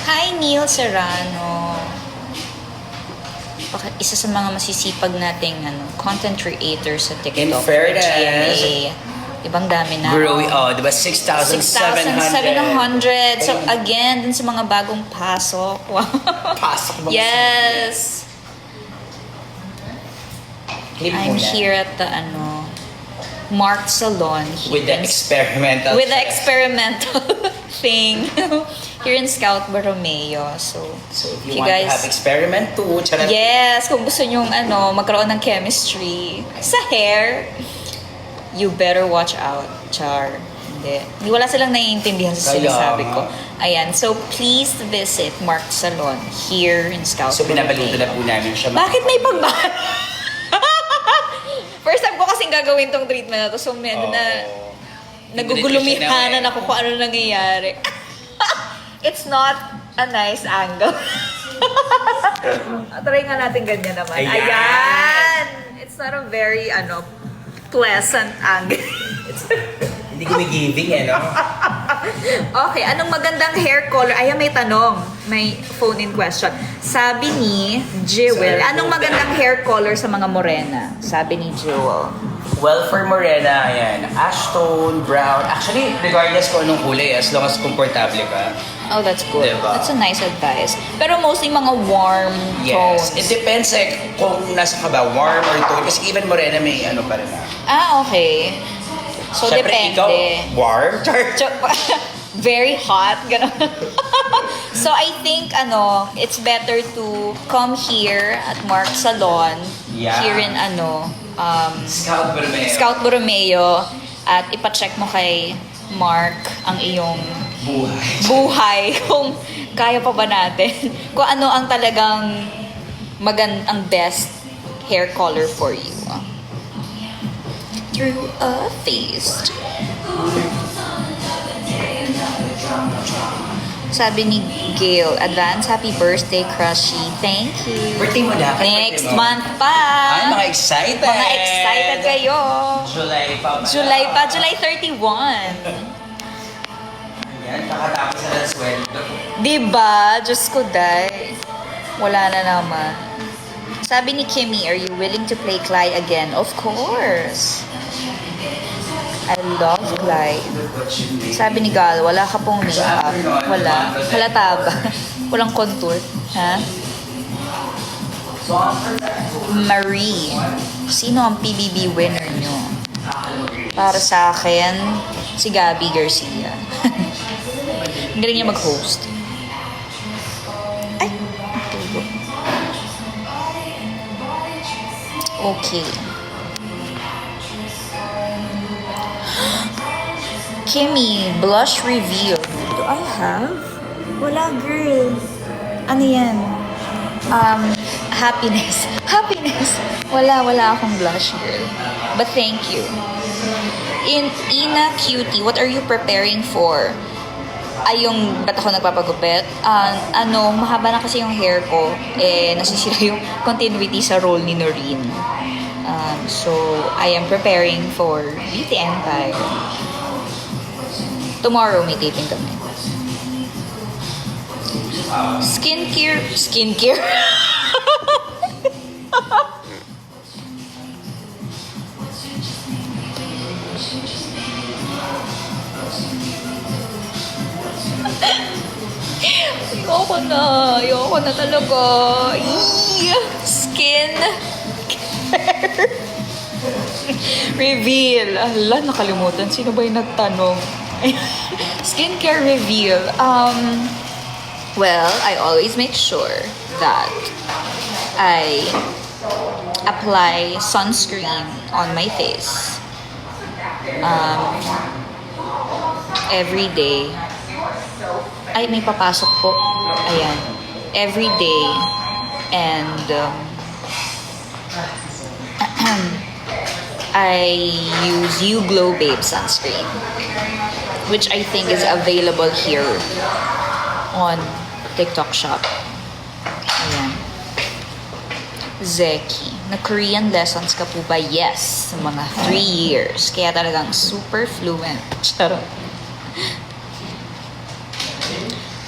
Hi, Neil Serrano. Isa sa mga masisipag nating content creator sa TikTok. In fairness, GMA. Ibang dami na. Growing, diba 6,700. So again, dun sa mga bagong pasok. Wow. Pasok ba? Yes. Clip I'm muna. here at the Mark Salon. With the experimental. With the experimental thing. Here in Scout Borromeo. So if you want to have experiment too, charot. yes, kung gusto nyong magkaroon ng chemistry sa hair, you better watch out, Char. Hindi. Wala silang naiintindihan sa sinasabi ko. Ayan. So, please visit Mark Salon here in Scout. So, binabalita na po namin siya. Bakit may pagbahan? First time ko kasing gagawin tong treatment na to. So, medyo nagugulumihanan ako kung ano nangyayari. It's not a nice angle. Try nga natin ganyan naman. Ayan! It's not a very, pleasant angle. Hindi giving no? Okay, anong magandang hair color? Ayan, may tanong. May phone-in question. Sabi ni Jewel, anong magandang hair color sa mga morena? Sabi ni Jewel. Well, for morena, ayan, ash tone, brown. Actually, regardless kung anong kulay, as long as komportable ka. Oh, that's good. Diba? That's a nice advice. Pero mostly mga warm tones. Yes. It depends kung nasa ka ba, warm or tone. Kasi even morena may pa rin na. Okay. So, Siyempre, depende. ikaw, warm? Very hot. Ganun. So, I think, it's better to come here at Mark Salon. Yeah. Here in, Scout Borromeo. Scout Borromeo. At ipacheck mo kay Mark ang iyong buhay. Kung kaya pa ba natin. Kung ano ang talagang ang best hair color for you. Through a feast. Sabi ni Gail, advance happy birthday, Crushy. Thank you. Birthday mo na. Next month pa. Ay, mga excited. Mga excited kayo. July pa. July 31. Yan, nakatapos na ng sweldo. Diba? Diyos ko, day. Wala na naman. Sabi ni Kimmy, are you willing to play Clyde again? Of course. I love Clyde. Sabi ni Gal, wala ka pong makeup. Wala. Halata ba? Walang contour. Ha? Marie. Sino ang PBB winner nyo? Para sa akin, si Gabby Garcia. Ang galing niya mag-host. Ay! Okay. Kimmy, blush reveal. Do I have? Wala, girl. Ano yan? Happiness. Happiness. Wala akong blush, girl. But thank you. In Ina Cutie, what are you preparing for? Ay, yung ba't ako nagpapagupit? Mahaba na kasi yung hair ko. Nasisira yung continuity sa role ni Noreen. So, I am preparing for Beauty Empire. Tomorrow, may taping kami. Skincare. Ayoko na talaga. Skin reveal. Ala, nakalimutan. Sino ba yung nagtanong? Skincare reveal. Well, I always make sure that I apply sunscreen on my face. Every day. Ay, may papasok po. Ayan. Every day. And I use You Glow Babe sunscreen, which I think is available here on TikTok shop. Ayan. Zeki. Na-Korean lessons ka po ba? Yes. Sa mga 3 years. Kaya talagang super fluent. Charot.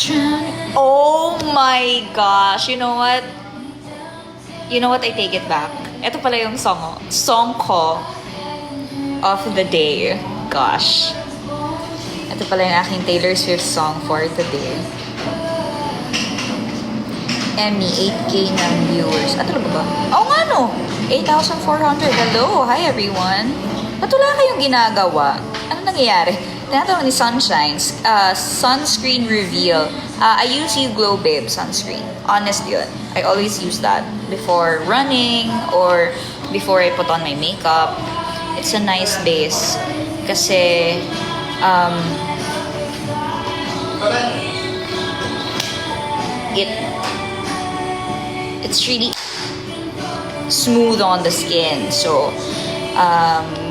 Trying Oh my gosh! You know what? You know what? I take it back. Ito pala yung song ko of the day. Gosh. Ito pala yung aking Taylor Swift song for today. Emmy, 8K ng viewers. Ano ba? Oo nga no! 8,400. Hello! Hi everyone! Ba't wala kayong ginagawa? Ano nangyayari? Tinatanong ni Sunshine's sunscreen reveal. I use You Glow Babe sunscreen. Honest yun. I always use that before running or before I put on my makeup. It's a nice base. Kasi, it's really smooth on the skin. So,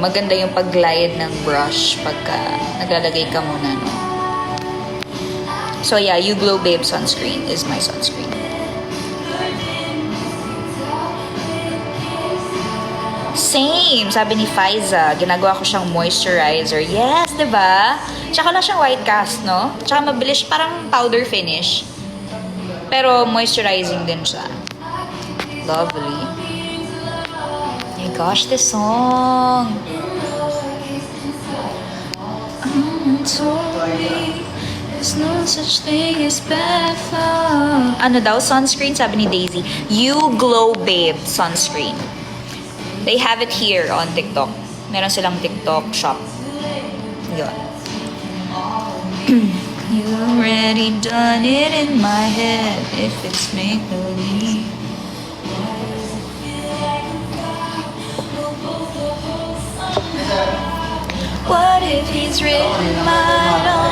maganda yung pag-glide ng brush pagka naglalagay ka muna, no? So yeah, You Glow Babe sunscreen is my sunscreen. Same! Sabi ni Faiza, ginagawa ko siyang moisturizer. Yes, diba? Tsaka lang siyang white cast, no? Tsaka mabilis, parang powder finish. Pero moisturizing din siya. Lovely. Oh my gosh, this song! I'm sorry. There's no such thing as bad love. Ano daw? Sunscreen? Sabi ni Daisy. You Glow Babe sunscreen. They have it here on TikTok. Meron silang TikTok shop. Yun. You already done it in my head. If it's make-believe. What if he's written my